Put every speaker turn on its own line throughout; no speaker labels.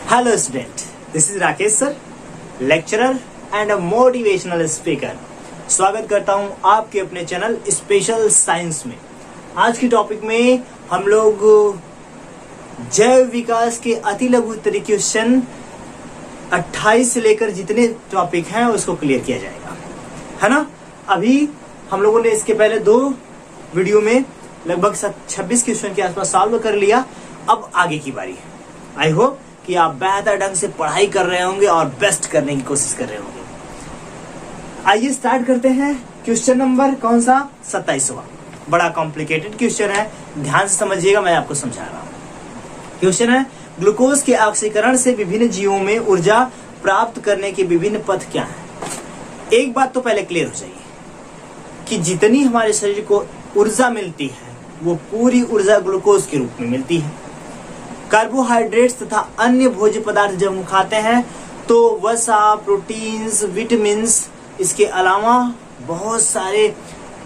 Hello student, this is Rakesh sir, lecturer and a motivational speaker. स्वागत करता हूं आपके अपने चैनल स्पेशल साइंस में। आज की टॉपिक में हम लोग जैव विकास के अति लघु उत्तरीय क्वेश्चन 28 से लेकर जितने टॉपिक हैं उसको क्लियर किया जाएगा, है ना। अभी हम लोगों ने इसके पहले 2 वीडियो में लगभग 26 क्वेश्चन के आसपास सॉल्व कर लिया। अब आगे की बारी है। आई होप कि आप बेहतर ढंग से पढ़ाई कर रहे होंगे और बेस्ट करने की कोशिश कर रहे होंगे। आइए स्टार्ट करते हैं। क्वेश्चन नंबर कौन सा? 27वां। बड़ा कॉम्प्लिकेटेड क्वेश्चन है, ध्यान से समझिएगा, मैं आपको समझा रहा हूं। क्वेश्चन है, ग्लूकोज के ऑक्सीकरण से विभिन्न जीवों में ऊर्जा प्राप्त करने के विभिन्न पथ क्या हैं? एक बात तो पहले क्लियर हो जाइए कि जितनी हमारे शरीर को ऊर्जा मिलती है वो पूरी ऊर्जा ग्लूकोज के रूप में मिलती है। कार्बोहाइड्रेट्स तथा अन्य भोज्य पदार्थ जब हम खाते हैं तो वसा, प्रोटीन्स, विटामिन्स, इसके अलावा बहुत सारे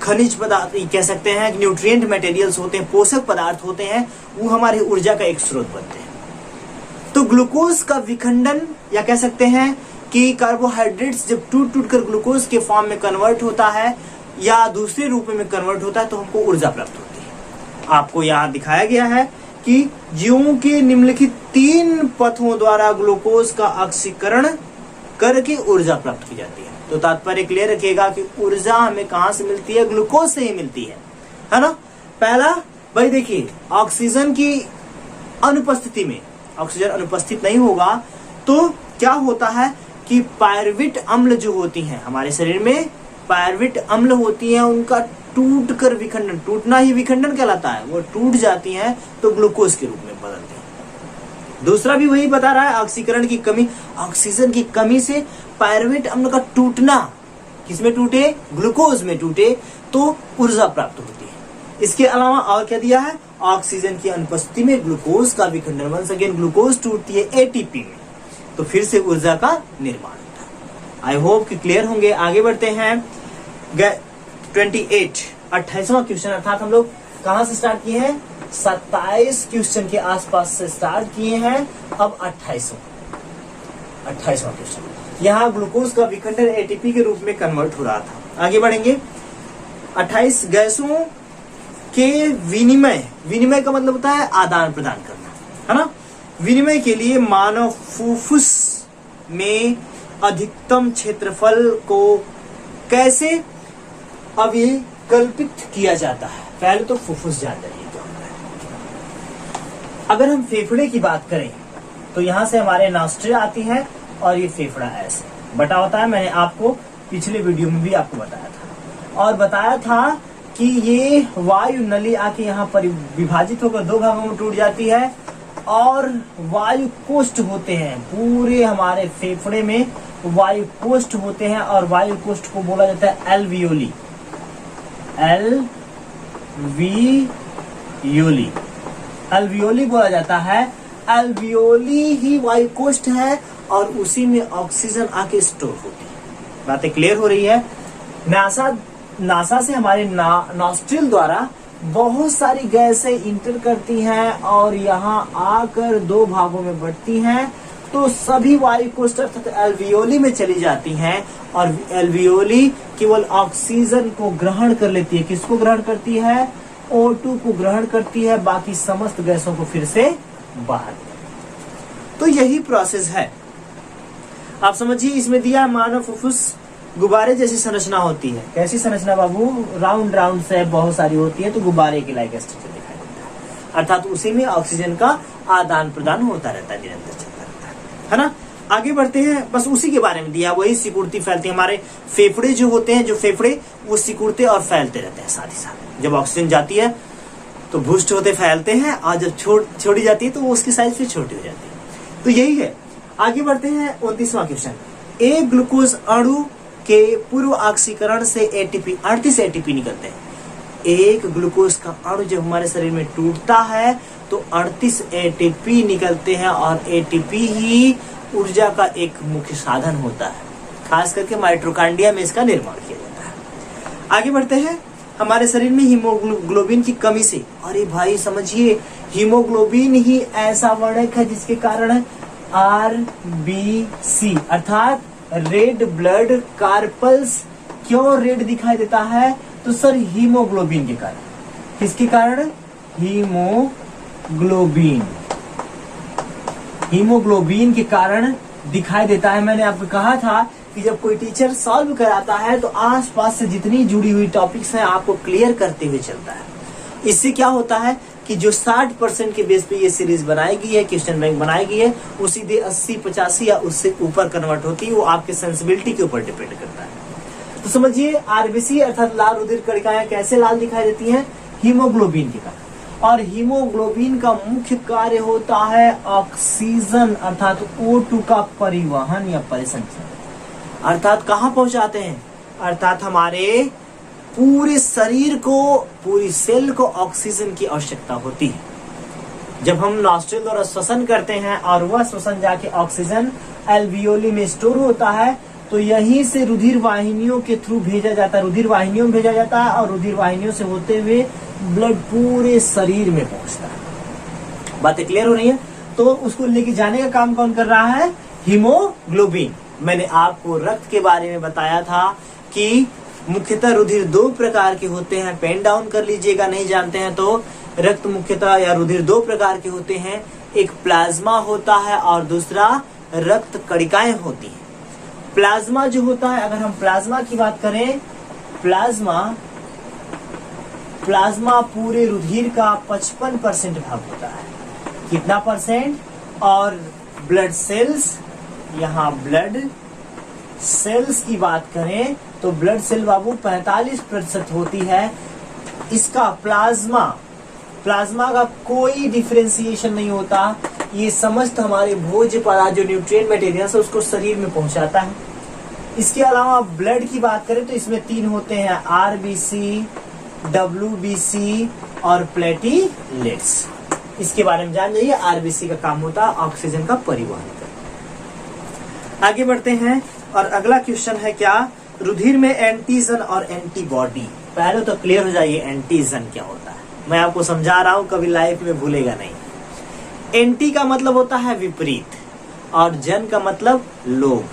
खनिज पदार्थ कह सकते हैं, न्यूट्रिएंट मटेरियल्स होते हैं, पोषक पदार्थ होते हैं, वो हमारी ऊर्जा का एक स्रोत बनते हैं। तो ग्लूकोज का विखंडन या कह सकते हैं कि कार्बोहाइड्रेट्स जब टूट टूट कर ग्लूकोज के फॉर्म में कन्वर्ट होता है या दूसरे रूप में कन्वर्ट होता है तो हमको ऊर्जा प्राप्त होती है। आपको यहाँ दिखाया गया है कि जीवों के निम्नलिखित 3 पथों द्वारा ग्लूकोज का ऑक्सीकरण करके ऊर्जा प्राप्त की जाती है। तो तात्पर्य क्लियर रखिएगा कि ऊर्जा हमें कहां से मिलती है? ग्लूकोज से ही मिलती है ना। पहला भाई देखिए, ऑक्सीजन की अनुपस्थिति में, ऑक्सीजन अनुपस्थित नहीं होगा तो क्या होता है कि पायरुवेट अम्ल जो होती हैं हमारे शरीर में, पायरुवेट अम्ल होती हैं, उनका टूट कर विखंडन, टूटना ही विखंडन कहलाता है, वो टूट जाती हैं तो ग्लूकोज के रूप में बदलते हैं। दूसरा भी वही बता रहा है, ऑक्सीकरण की कमी, ऑक्सीजन की कमी से पायरुवेट अम्ल का टूटना, किसमें टूटे? ग्लूकोज में टूटे तो ऊर्जा प्राप्त होती है। इसके अलावा और क्या दिया है? ऑक्सीजन की अनुपस्थिति में ग्लूकोज का विखंडन, वंस अगेन ग्लूकोज टूटती है एटीपी में, तो फिर से ऊर्जा का निर्माण होता है। आई होप कि क्लियर होंगे। आगे बढ़ते हैं। 28वां क्वेश्चन, अर्थात हम लोग कहां से स्टार्ट किए हैं? 27 क्वेश्चन के आसपास से स्टार्ट किए हैं। अब 28वां क्वेश्चन, यहाँ ग्लूकोज का विखंडन एटीपी के रूप में कन्वर्ट हो रहा था। आगे बढ़ेंगे। 28 गैसों के विनिमय का मतलब होता है आदान प्रदान करना, है ना। विनिमय के लिए मानव फुफ्फुस में अधिकतम क्षेत्रफल को कैसे अभिकल्पित किया जाता है? पहले तो फुफ्फुस जान जाइए क्या होता है। अगर हम फेफड़े की बात करें तो यहां से हमारे नॉस्ट्रिल आती है और ये फेफड़ा ऐसे बटा होता है। मैंने आपको पिछले वीडियो में भी आपको बताया था और बताया था कि ये वायु नली आके यहाँ पर विभाजित होकर 2 भागों में टूट जाती है और वायु कोष्ठ होते हैं। पूरे हमारे फेफड़े में वायु कोष्ठ होते हैं और वायु कोष्ठ को बोला जाता है एल्वियोली। एल्वियोली बोला जाता है। एल्वियोली ही वायु कोष्ठ है और उसी में ऑक्सीजन आके स्टोर होती है। बातें क्लियर हो रही है। नासा से हमारे नॉस्ट्रिल द्वारा बहुत सारी गैसें इंटर करती हैं और यहाँ आकर 2 भागों में बढ़ती हैं, तो सभी वायु कोष्ठ अर्थात एल्वियोली में चली जाती हैं और एल्वियोली केवल ऑक्सीजन को ग्रहण कर लेती है। किसको ग्रहण करती है? O2 को ग्रहण करती है, बाकी समस्त गैसों को फिर से बाहर। तो यही प्रोसेस है, आप समझिए। इसमें दिया मानव फुफ्फुस गुब्बारे जैसी संरचना होती है। कैसी संरचना बाबू? राउंड राउंड से बहुत सारी होती है, तो गुब्बारे के लाइक स्ट्रक्चर दिखाई देता है, अर्थात उसी में ऑक्सीजन का आदान प्रदान होता रहता है, निरंतर चलता रहता है ना। आगे बढ़ते हैं। बस उसी के बारे में दिया, वही सिकुड़ती फैलती। हमारे फेफड़े जो होते हैं, जो फेफड़े वो सिकुड़ते और फैलते रहते हैं साथ ही साथ। जब ऑक्सीजन जाती है तो भूष्ट होते फैलते हैं और जब छोड़ी जाती है तो उसकी साइज फिर छोटी हो जाती है। तो यही है। आगे बढ़ते हैं। 29वां क्वेश्चन, एक ग्लूकोज अणु के पूर्व ऑक्सीकरण से एटीपी 38 एटीपी निकलते हैं। एक ग्लूकोज का अणु जब हमारे शरीर में टूटता है तो 38 एटीपी निकलते हैं और एटीपी ही ऊर्जा का एक मुख्य साधन होता है। खास करके माइटोकॉन्ड्रिया में इसका निर्माण किया जाता है। आगे बढ़ते हैं। हमारे शरीर में हीमोग्लोबिन की कमी से, अरे भाई समझिए, हीमोग्लोबिन ही ऐसा वर्णक है जिसके कारण RBC अर्थात रेड ब्लड कार्पल्स। क्यों रेड दिखाई देता है? तो सर हीमोग्लोबिन के कारण। किसके कारण? हीमोग्लोबिन के कारण दिखाई देता है। मैंने आपको कहा था कि जब कोई टीचर सॉल्व कराता है तो आसपास से जितनी जुड़ी हुई टॉपिक्स हैं आपको क्लियर करते हुए चलता है। इससे क्या होता है कि जो 60% के बेस पे ये सीरीज बनाई गई है, क्वेश्चन बैंक बनाई गई है, वो सीधे 80, 85 या उससे ऊपर कन्वर्ट होती है। वो आपके सेंसिबिलिटी के ऊपर डिपेंड करता है। तो समझिए आरबीसी अर्थात लाल रुधिर कणिकाएं कैसे लाल दिखाई देती हैं? हीमोग्लोबिन के कारण। और हीमोग्लोबिन का मुख्य कार्य होता है ऑक्सीजन अर्थात O2 का परिवहन या परिसंचरण। अर्थात कहां पहुंचाते हैं? अर्थात हमारे पूरे शरीर को, पूरी सेल को ऑक्सीजन की आवश्यकता होती है। जब हम नॉस्ट्रिल द्वारा श्वसन करते हैं और वह श्वसन जाके ऑक्सीजन एल्वियोली में स्टोर होता है, तो यहीं से रुधिर वाहिनियों के थ्रू भेजा जाता है, रुधिर वाहिनियों में भेजा जाता है और रुधिर वाहिनियों से होते हुए ब्लड पूरे शरीर में पहुंचता है। बातें क्लियर हो रही है? तो उसको लेके जाने का काम कौन कर रहा है? हीमोग्लोबिन। मैंने आपको रक्त के बारे में बताया था कि मुख्यतः रुधिर दो प्रकार के होते हैं। पेन डाउन कर लीजिएगा, नहीं जानते हैं तो। रक्त मुख्यतः या रुधिर दो प्रकार के होते हैं, एक प्लाज्मा होता है और दूसरा रक्त कणिकाएं होती हैं। प्लाज्मा जो होता है, अगर हम प्लाज्मा की बात करें, प्लाज्मा पूरे रुधिर का 55% भाग होता है। कितना परसेंट? और ब्लड सेल्स, यहाँ ब्लड सेल्स की बात करें तो ब्लड सेल बाबू 45% होती है। इसका प्लाज्मा का कोई डिफरेंशिएशन नहीं होता। ये समस्त हमारे भोज्य पदार्थ जो न्यूट्रिएंट मटेरियल है उसको शरीर में पहुंचाता है। इसके अलावा ब्लड की बात करें तो इसमें 3 होते हैं, आरबीसी, डब्ल्यूबीसी और प्लेटलेट्स। इसके बारे में जान जाइए। आरबीसी का काम होता है ऑक्सीजन का परिवहन करना। आगे बढ़ते हैं और अगला क्वेश्चन है क्या? रुधिर में एंटीजन और एंटीबॉडी। पहले तो क्लियर हो जाइए एंटीजन क्या होता है। मैं आपको समझा रहा हूं, कभी लाइफ में भूलेगा नहीं। एंटी का मतलब होता है विपरीत और जन का मतलब लोग।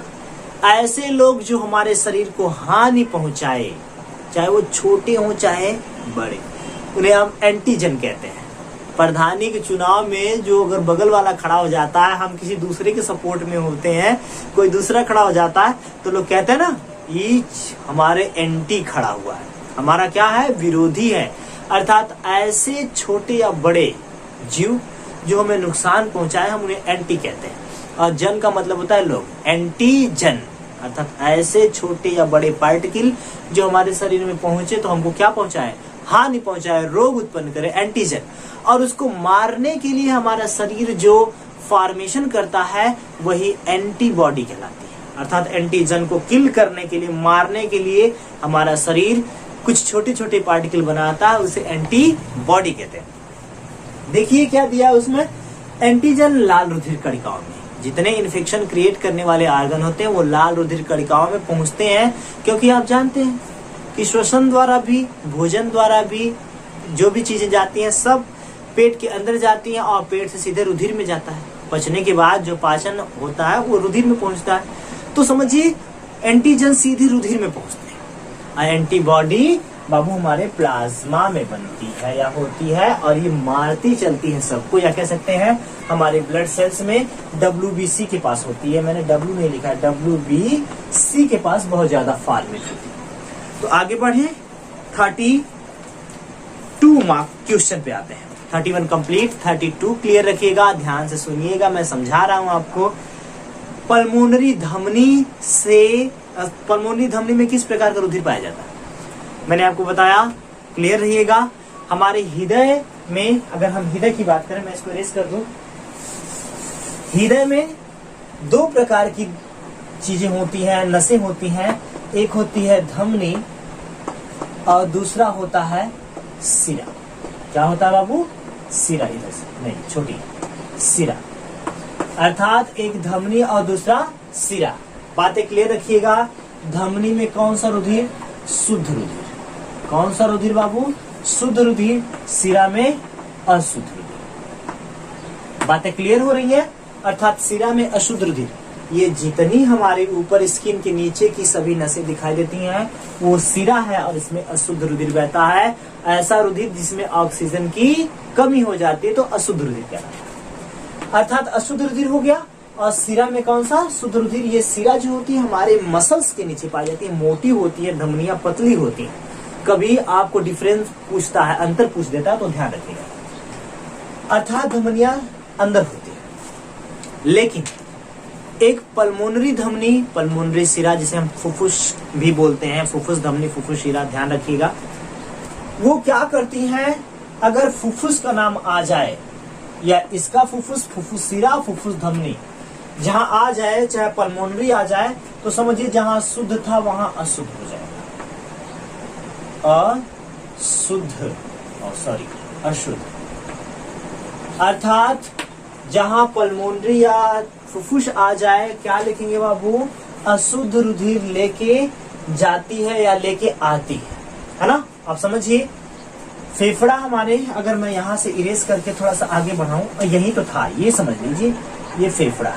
ऐसे लोग जो हमारे शरीर को हानि पहुंचाए, चाहे वो छोटे हों चाहे बड़े, उन्हें हम एंटीजन कहते हैं। प्रधानी के चुनाव में जो अगर बगल वाला खड़ा हो जाता है, हम किसी दूसरे के सपोर्ट में होते हैं, कोई दूसरा खड़ा हो जाता है तो लोग कहते हैं ना, ये हमारे एंटी खड़ा हुआ है, हमारा क्या है? विरोधी है। अर्थात ऐसे छोटे या बड़े जीव जो हमें नुकसान पहुंचाए, हम उन्हें एंटी कहते हैं। और जन का मतलब होता है लोग। एंटीजन अर्थात ऐसे छोटे या बड़े पार्टिकल जो हमारे शरीर में पहुंचे तो हमको क्या पहुंचाए? हानि पहुंचाए, रोग उत्पन्न करे, एंटीजन। और उसको मारने के लिए हमारा शरीर जो फॉर्मेशन करता है वही एंटीबॉडी कहलाती है। अर्थात एंटीजन को किल करने के लिए, मारने के लिए हमारा शरीर कुछ छोटे छोटे पार्टिकल बनाता है, उसे एंटीबॉडी कहते हैं। देखिए क्या दिया उसमें? एंटीजन लाल रुधिर कणिकाओं में, जितने इन्फेक्शन क्रिएट करने वाले आर्गन होते हैं वो लाल रुधिर कणिकाओं में पहुंचते हैं। क्योंकि आप जानते हैं कि श्वसन द्वारा भी, भोजन द्वारा भी जो भी चीजें जाती हैं सब पेट के अंदर जाती हैं और पेट से सीधे रुधिर में जाता है। पचने के बाद जो पाचन होता है वो रुधिर में पहुंचता है। तो समझिए एंटीजन सीधे रुधिर में पहुंचते हैं और एंटीबॉडी बाबू हमारे प्लाज्मा में बनती है या होती है और ये मारती चलती है सबको, या कह सकते हैं हमारे ब्लड सेल्स में डब्ल्यूबीसी के पास होती है। मैंने डब्ल्यू नहीं लिखा है, डब्ल्यूबीसी के पास बहुत ज्यादा फॉर्मेट होती है। तो आगे बढ़े, 32 मार्क क्वेश्चन पे आते हैं। 31 कंप्लीट, 32 क्लियर रखिएगा, ध्यान से सुनिएगा, मैं समझा रहा हूं आपको। पल्मोनरी धमनी में किस प्रकार का रुधिर पाया जाता है? मैंने आपको बताया, क्लियर रहिएगा। हमारे हृदय में, अगर हम हृदय की बात करें, मैं इसको इरेज कर दूं। हृदय में 2 प्रकार की चीजें होती हैं, नसें होती हैं। एक होती है धमनी और दूसरा होता है सिरा। क्या होता है बाबू? सिरा। इधर से नहीं, छोटी सिरा। अर्थात एक धमनी और दूसरा सिरा। बातें क्लियर रखिएगा। धमनी में कौन सा रुधिर? शुद्ध रुधिर। कौन सा रुधिर बाबू? शुद्ध रुधिर। सिरा में अशुद्ध रुधिर। बातें क्लियर हो रही है? अर्थात सिरा में अशुद्ध रुधिर, ये जितनी हमारे ऊपर स्किन के नीचे की सभी नसें दिखाई देती हैं वो सिरा है और इसमें अशुद्ध रुधिर बहता है। ऐसा रुधिर जिसमें ऑक्सीजन की कमी हो जाती है तो अशुद्ध रुधिर कहलाता है। अर्थात अशुद्ध रुधिर हो गया। और सिरा में कौन सा शुद्ध रुधिर? ये सिरा जो होती है हमारे मसल्स के नीचे पाई जाती है, मोटी होती है, धमनियां पतली होती है। कभी आपको डिफरेंस पूछता है, अंतर पूछ देता है तो ध्यान रखिएगा। अर्थात धमनियां अंदर होती है, लेकिन एक पल्मोनरी धमनी, पल्मोनरी सिरा जिसे हम फुफ्फुस भी बोलते हैं, फुफ्फुस धमनी, फुफ्फुस सिरा, ध्यान रखिएगा। वो क्या करती हैं? अगर फुफ्फुस का नाम आ जाए या इसका फुफ्फुस, फुफ्फुस सिरा, फुफ्फुस धमनी जहां आ जाए, चाहे पल्मोनरी आ जाए, तो समझिए जहां शुद्ध था वहां अशुद्ध हो जाएगा। अशुद्ध, सॉरी, अशुद्ध। अर्थात जहां पल्मोनरी या फुफ्फुस आ जाए, क्या लिखेंगे बाबू? अशुद्ध रुधिर लेके जाती है या लेके आती है ना? आप समझिए। फेफड़ा हमारे, अगर मैं यहां से इरेज करके थोड़ा सा आगे बढ़ाऊं, यही तो था, ये समझ लीजिए, ये फेफड़ा,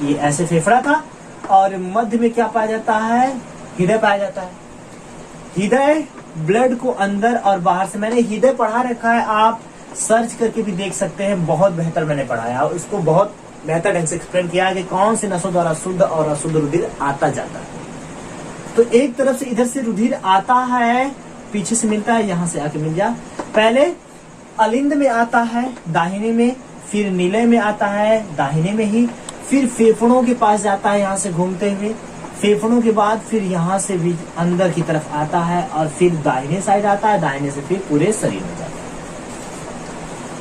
ये ऐसे फेफड़ा था और मध्य में क्या पाया जाता है? हृदय पाया जाता है। हृदय ब्लड को अंदर और बाहर से, मैंने हृदय पढ़ा रखा है, आप सर्च करके भी देख सकते हैं, बहुत बेहतर मैंने पढ़ाया, उसको बहुत बेहतर ढंग से एक्सप्लेन किया है कि कौन सी नसों द्वारा शुद्ध और अशुद्ध रुधिर आता जाता है। तो एक तरफ से इधर से रुधिर आता है, पीछे से मिलता है, यहां से आके मिल जा। पहले अलिंद में आता है दाहिने में, फिर नीले में आता है दाहिने में ही, फिर फेफड़ों के पास जाता है यहां से घूमते हुए, फेफड़ों के बाद फिर यहां से भी अंदर की तरफ आता है और फिर दाहिने साइड आता है, दाहिने से फिर पूरे शरीर में जाता है।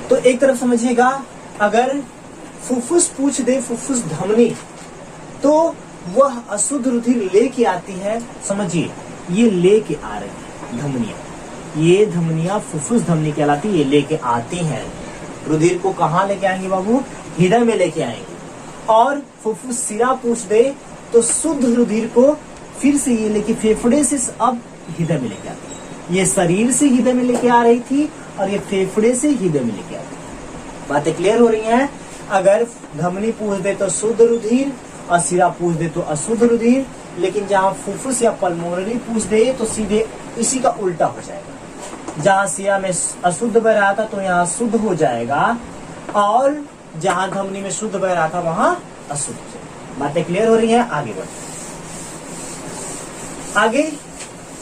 तो एक तरफ समझिएगा, अगर फुफ्फुस पूछ दे, फुफ्फुस धमनी, तो वह अशुद्ध रुधिर लेके आती है। समझिए, ये लेके आ रही है धमनियां, ये धमनियां फुफ्फुस धमनी कहलाती है, ये लेके आती हैं रुधिर को। कहाँ लेके आएंगे बाबू? हृदय में लेके आएंगे। और फुफ्फुस सिरा पूछ दे तो शुद्ध रुधिर को फिर से ये लेके फेफड़े से अब हृदय में लेके आती है। ये शरीर से हृदय में लेके आ रही थी और ये फेफड़े से हृदय में लेके आती है। बातें क्लियर हो रही हैं? अगर धमनी पूछ दे तो शुद्ध रुधिर और सिरा पूछ दे तो अशुद्ध रुधिर, लेकिन जहां फुफ्फुस या पल्मोनरी पूछ दे तो सीधे इसी का उल्टा हो जाएगा। जहां सिरा में अशुद्ध बह रहा था तो यहाँ शुद्ध हो जाएगा, और जहां धमनी में शुद्ध बह रहा था वहां अशुद्ध हो जाएगा। बातें क्लियर हो रही हैं? आगे बढ़ते, आगे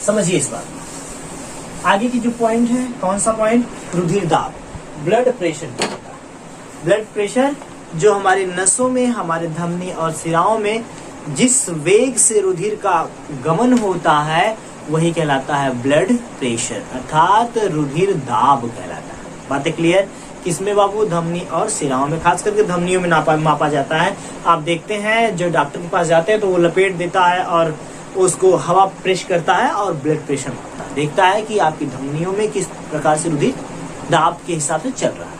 समझिए इस बात। आगे की जो पॉइंट है, कौन सा पॉइंट? रुधिर दाब, ब्लड प्रेशर। ब्लड प्रेशर जो हमारी नसों में, हमारे धमनी और सिराओं में जिस वेग से रुधिर का गमन होता है वही कहलाता है ब्लड प्रेशर, अर्थात रुधिर दाब कहलाता है। बातें क्लियर? किसमें बाबू? धमनी और सिराओं में, खास करके धमनियों में मापा जाता है। आप देखते हैं जो डॉक्टर के पास जाते हैं तो वो लपेट देता है और उसको हवा प्रेस करता है और ब्लड प्रेशर मापता है, देखता है कि आपकी धमनियों में किस प्रकार से रुधिर दाब के हिसाब से चल रहा है।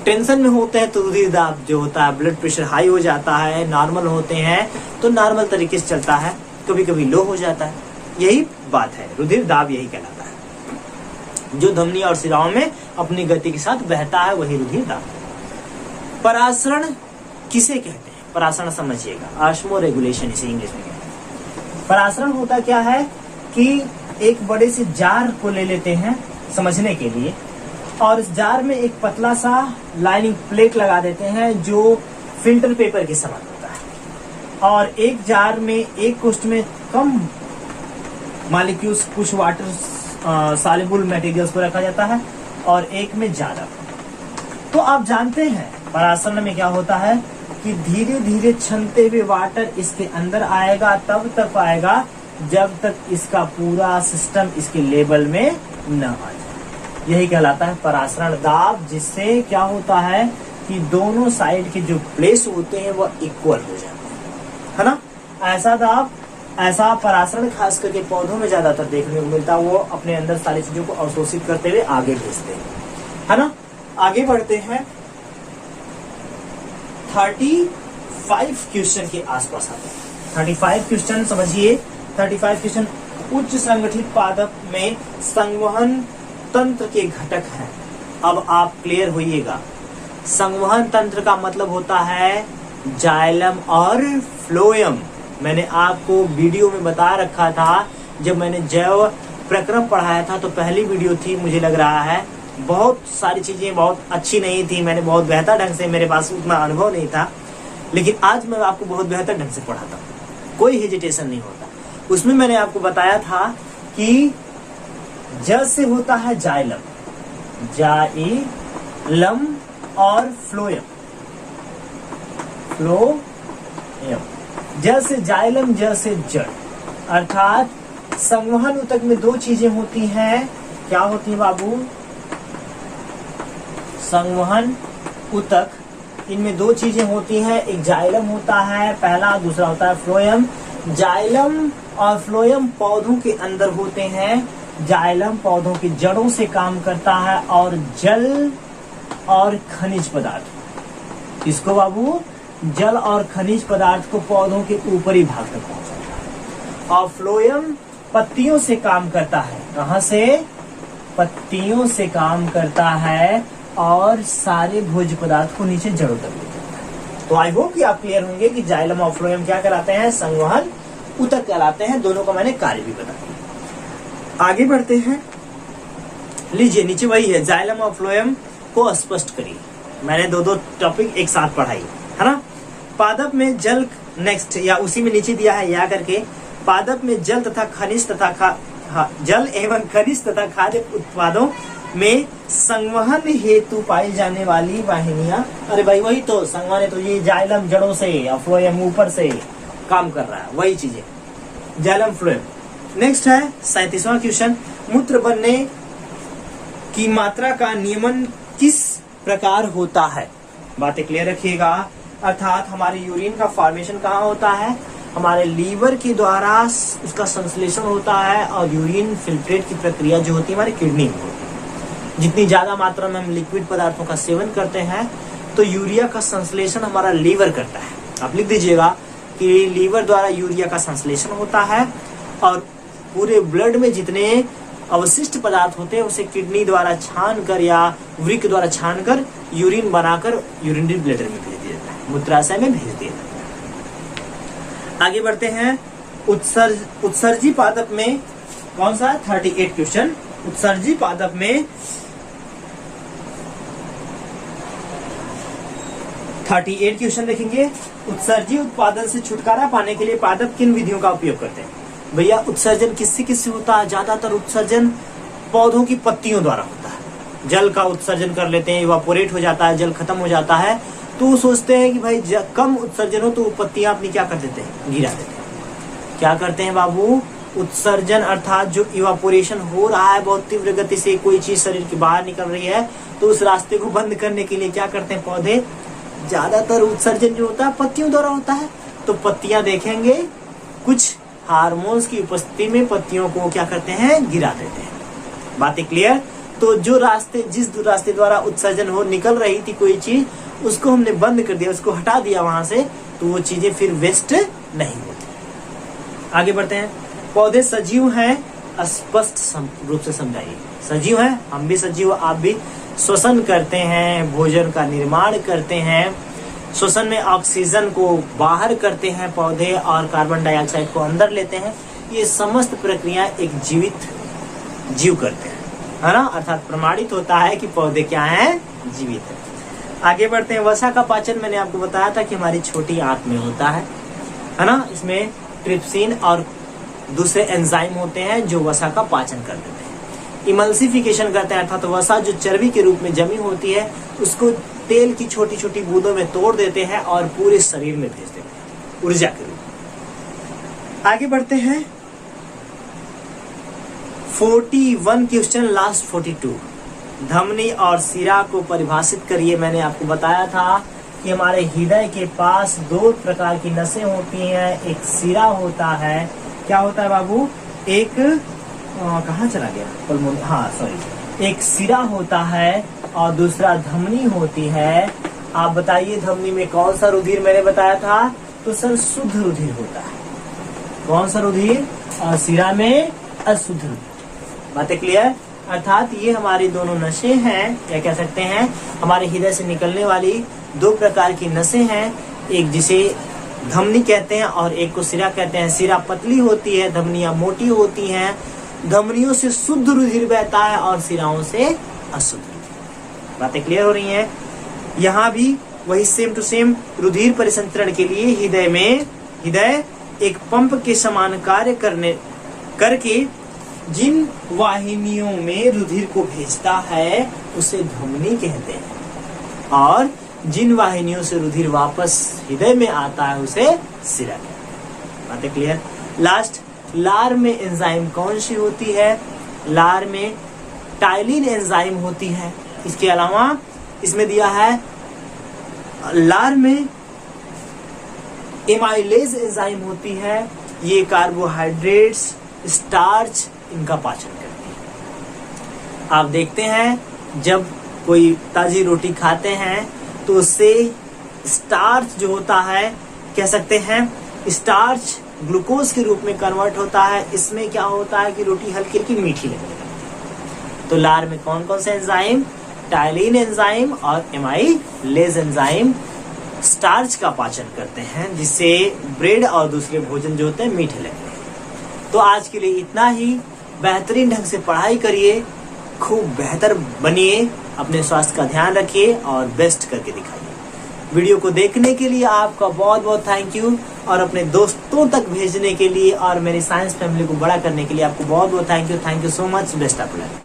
टेंशन में होते हैं तो रुधिर दाब जो होता है, ब्लड प्रेशर हाई हो जाता है। नॉर्मल होते हैं तो नॉर्मल तरीके से चलता है, कभी कभी लो हो जाता है। यही बात है, रुधिर दाब यही कहलाता है। जो धमनी और सिराओं में अपनी गति के साथ बहता है वही रुधिर दाब। परासरण किसे कहते हैं? परासरण समझिएगा, ऑस्मो रेगुलेशन इसे इंग्लिश में कहते हैं। परासरण होता क्या है कि एक बड़े से जार को ले लेते हैं समझने के लिए, और इस जार में एक पतला सा लाइनिंग प्लेट लगा देते हैं जो फिल्टर पेपर के समान होता है, और एक जार में, एक कोष्ठ में कम मॉलिक्यूल्स, कुछ वाटर सॉल्युबल मटेरियल्स को रखा जाता है और एक में ज्यादा। तो आप जानते हैं परासरण में क्या होता है कि धीरे धीरे छनते हुए वाटर इसके अंदर आएगा, तब तक आएगा जब तक इसका पूरा सिस्टम इसके लेवल में न आ जाए। यही कहलाता है परासरण दाब, जिससे क्या होता है कि दोनों साइड के जो प्लेस होते हैं वो इक्वल हो जाते हैं, है ना? ऐसा दाब, ऐसा परासरण खास करके पौधों में ज्यादातर देखने को मिलता है। वो अपने अंदर सारी चीजों को अवशोषित करते हुए आगे भेजते हैं, है ना? आगे बढ़ते हैं, 35 क्वेश्चन के आसपास आते हैं। 35 क्वेश्चन समझिए, 35 क्वेश्चन उच्च संगठित पादप में संवहन तंत्र के घटक हैं। अब आप क्लियर होइएगा, संवहन तंत्र का मतलब होता है जाइलम और फ्लोएम। मैंने आपको वीडियो में बता रखा था, जब मैंने जैव प्रक्रम पढ़ाया था तो पहली वीडियो थी, मुझे लग रहा है बहुत सारी चीजें बहुत अच्छी नहीं थी, मैंने बहुत बेहतर ढंग से, मेरे पास उतना अनुभव नहीं था, लेकिन आज मैं आपको बहुत बेहतर ढंग से पढ़ाता हूँ, कोई हेजिटेशन नहीं होता। उसमें मैंने आपको बताया था कि जल से होता है जाइलम, जाइलम और फ्लोएम, जल से जाइलम, जल से जड़, अर्थात संवहन ऊतक में दो चीजें होती हैं। क्या होती है बाबू? संवहन ऊतक, इनमें दो चीजें होती हैं, एक जाइलम होता है पहला, दूसरा होता है फ्लोएम। जाइलम और फ्लोएम पौधों के अंदर होते हैं। जाइलम पौधों की जड़ों से काम करता है और जल और खनिज पदार्थ, इसको बाबू जल और खनिज पदार्थ को पौधों के ऊपरी भाग तक पहुंचाता है। और फ्लोएम पत्तियों से काम करता है। कहां से? पत्तियों से काम करता है और सारे भोज्य पदार्थ को नीचे जड़ों तक ले जाता है। तो आई होप कि आप क्लियर होंगे कि जाइलम और फ्लोएम क्या कहलाते हैं? संवहन ऊतक कहलाते हैं। दोनों का मैंने कार्य भी बता दिया। आगे बढ़ते हैं। लीजिए, नीचे वही है, जाइलम और फ्लोएम को स्पष्ट करिए। मैंने दो टॉपिक एक साथ पढ़ाई है ना। पादप में जल, नेक्स्ट या उसी में नीचे दिया है या करके, पादप में जल तथा खनिज तथा जल एवं खनिज तथा खाद्य उत्पादों में संवहन हेतु पाई जाने वाली वाहिनियां। अरे भाई वही तो संवहन है, तो ये जाइलम जड़ों से या फ्लोएम ऊपर से काम कर रहा है, वही चीजें जाइलम फ्लोएम। नेक्स्ट है 37वां क्वेश्चन, मूत्र बनने की मात्रा का नियमन किस प्रकार होता है? बातें क्लियर रखिएगा। अर्थात हमारे यूरिन का फॉर्मेशन कहाँ होता है? हमारे लीवर के द्वारा उसका संश्लेषण होता है, और यूरिन फिल्ट्रेट की प्रक्रिया जो होती है हमारी किडनी में होती है। जितनी ज्यादा मात्रा में हम लिक्विड पदार्थों का सेवन करते हैं तो यूरिया का संश्लेषण हमारा लीवर करता है। आप लिख दीजिएगा कि लीवर द्वारा यूरिया का संश्लेषण होता है, और पूरे ब्लड में जितने अवशिष्ट पदार्थ होते हैं उसे किडनी द्वारा छान कर या वृक्क द्वारा छान कर यूरिन बनाकर यूरिनरी ब्लैडर में भेज दिया जाता है, मूत्राशय में भेज दिया जाता है। आगे बढ़ते हैं। उत्सर्जी पादप में कौन सा? 38 क्वेश्चन। उत्सर्जी पादप में 38 क्वेश्चन देखेंगे। उत्सर्जी उत्पादन से छुटकारा पाने के लिए पादप किन विधियों का उपयोग करते हैं? भैया उत्सर्जन किससे किससे होता है? ज्यादातर उत्सर्जन पौधों की पत्तियों द्वारा होता है। जल का उत्सर्जन कर लेते हैं, इवापोरेट हो जाता है, जल खत्म हो जाता है, तो सोचते हैं कि भाई कम उत्सर्जन हो तो पत्तियां अपनी क्या कर देते हैं? गिरा देते हैं। क्या करते हैं बाबू? उत्सर्जन अर्थात जो इवापोरेशन हो रहा है बहुत तीव्र गति से, कोई चीज शरीर के बाहर निकल रही है, तो उस रास्ते को बंद करने के लिए क्या करते हैं पौधे? ज्यादातर उत्सर्जन जो होता है पत्तियों द्वारा होता है। तो पत्तियां देखेंगे कुछ हार्मोन्स की उपस्थिति में पत्तियों को क्या करते हैं? गिरा देते हैं। बातें क्लियर? तो जो रास्ते, जिस रास्ते द्वारा उत्सर्जन हो निकल रही थी कोई चीज, उसको हमने बंद कर दिया, उसको हटा दिया वहां से, तो वो चीजें फिर वेस्ट नहीं होती। आगे बढ़ते हैं। पौधे सजीव हैं, स्पष्ट रूप से समझाइए। सजीव हैं, हम भी सजीव, आप भी श्वसन करते हैं, भोजन का निर्माण करते हैं। श्वसन में ऑक्सीजन को बाहर करते हैं पौधे, और कार्बन डाइऑक्साइड को अंदर लेते हैं। ये समस्त प्रक्रिया एक जीवित जीव करते हैं, है ना। अर्थात प्रमाणित होता है कि पौधे क्या हैं? जीवित है। आगे बढ़ते हैं। वसा का पाचन मैंने आपको बताया था कि हमारी छोटी आंत में होता है ना। इसमें ट्रिप्सिन और दूसरे एंजाइम होते हैं जो वसा का पाचन कर देते हैं। इमल्सिफिकेशन करते हैं, अर्थात वसा जो चर्बी के रूप में जमी होती है उसको तेल की छोटी छोटी बूंदों में तोड़ देते हैं और पूरे शरीर में भेज देते हैं ऊर्जा के रूप में। आगे बढ़ते हैं। 41 क्वेश्चन, लास्ट 42। धमनी और सिरा को परिभाषित करिए। मैंने आपको बताया था कि हमारे हृदय के पास दो प्रकार की नसें होती हैं, एक सिरा होता है, क्या होता है बाबू? एक कहाँ चला गया? हाँ सॉरी, एक सिरा होता है और दूसरा धमनी होती है। आप बताइए धमनी में कौन सा रुधिर मैंने बताया था? तो सर शुद्ध रुधिर होता है। कौन सा रुधिर? और सिरा में अशुद्ध रुधिर। बातें क्लियर? अर्थात ये हमारी दोनों नसें हैं, या कह सकते हैं हमारे हृदय से निकलने वाली दो प्रकार की नसें हैं। एक जिसे धमनी कहते हैं और एक को सिरा कहते हैं। सिरा पतली होती है, धमनियां मोटी होती हैं। धमनियों से शुद्ध रुधिर बहता है और सिराओं से अशुद्ध। बातें क्लियर हो रही हैं? यहाँ भी वही सेम टू सेम रुधिर परिसंचरण के लिए हृदय एक पंप के समान कार्य करके जिन वाहिनियों में रुधिर को भेजता है उसे धमनी कहते हैं, और जिन वाहिनियों से रुधिर वापस हृदय में आता है उसे सिरा कहते हैं। बातें क्लियर? लास्ट, लार में एंजाइम कौन सी होती है? लार में टाइलिन एंजाइम होती है। इसके अलावा इसमें दिया है लार में एमाइलेज एंजाइम होती है। ये कार्बोहाइड्रेट्स, स्टार्च इनका पाचन करती है। आप देखते हैं जब कोई ताजी रोटी खाते हैं तो उससे स्टार्च जो होता है, कह सकते हैं स्टार्च ग्लूकोज के रूप में कन्वर्ट होता है। इसमें क्या होता है कि रोटी हल्की हल्की मीठी लगने लगती है। तो लार में कौन कौन से एंजाइम? टाइलिन एंजाइम और एमाइलेज एंजाइम स्टार्च का पाचन करते हैं, जिससे ब्रेड और दूसरे भोजन जो होते हैं मीठे लगते हैं। तो आज के लिए इतना ही। बेहतरीन ढंग से पढ़ाई करिए, खूब बेहतर बनिए, अपने स्वास्थ्य का ध्यान रखिए और बेस्ट करके दिखाइए। वीडियो को देखने के लिए आपका बहुत बहुत थैंक यू, और अपने दोस्तों तक भेजने के लिए और मेरी साइंस फैमिली को बड़ा करने के लिए आपको बहुत बहुत thank you so much. Best of luck.